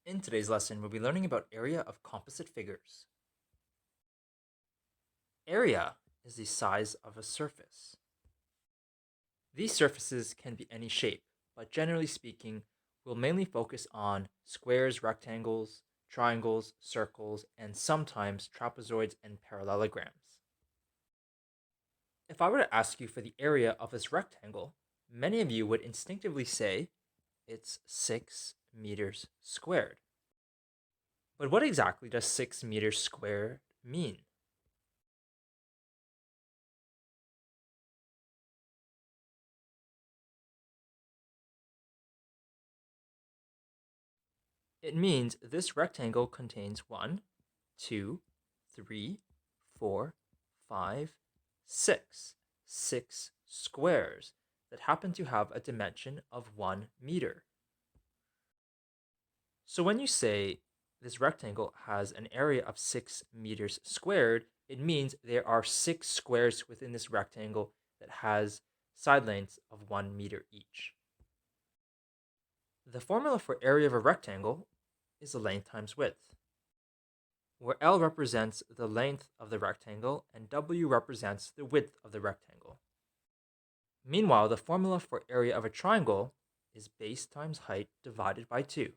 In today's lesson, we'll be learning about area of composite figures. Area is the size of a surface. These surfaces can be any shape, but generally speaking, we'll mainly focus on squares, rectangles, triangles, circles, and sometimes trapezoids and parallelograms. If I were to ask you for the area of this rectangle, many of you would instinctively say it's 6 meters squared. But what exactly does 6 meters squared mean? It means this rectangle contains 1, 2, 3, 4, 5, 6. 6 squares that happen to have a dimension of 1 meter. So when you say this rectangle has an area of 6 meters squared, it means there are 6 squares within this rectangle that has side lengths of 1 meter each. The formula for area of a rectangle is the length times width, where L represents the length of the rectangle and W represents the width of the rectangle. Meanwhile, the formula for area of a triangle is base times height divided by 2,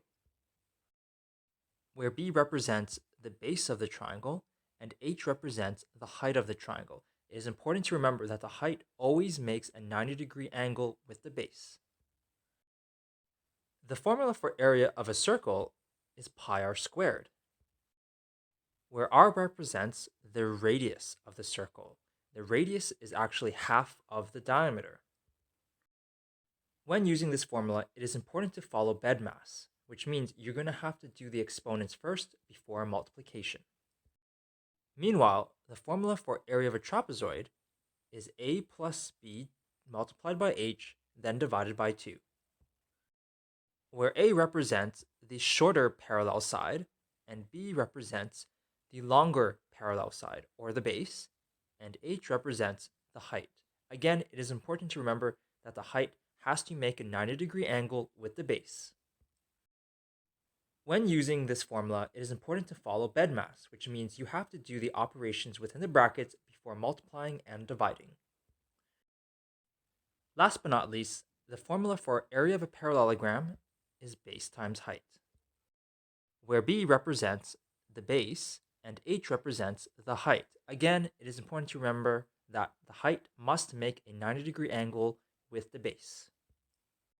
where B represents the base of the triangle and H represents the height of the triangle. It is important to remember that the height always makes a 90-degree angle with the base. The formula for area of a circle is pi r squared, where r represents the radius of the circle. The radius is actually half of the diameter. When using this formula, it is important to follow BEDMAS, which means you're going to have to do the exponents first before multiplication. Meanwhile, the formula for area of a trapezoid is a plus b multiplied by h, then divided by 2, where a represents the shorter parallel side and b represents the longer parallel side, or the base, and h represents the height. Again, it is important to remember that the height has to make a 90-degree angle with the base. When using this formula, it is important to follow BEDMAS, which means you have to do the operations within the brackets before multiplying and dividing. Last but not least, the formula for area of a parallelogram is base times height, where b represents the base and h represents the height. Again, it is important to remember that the height must make a 90-degree angle with the base.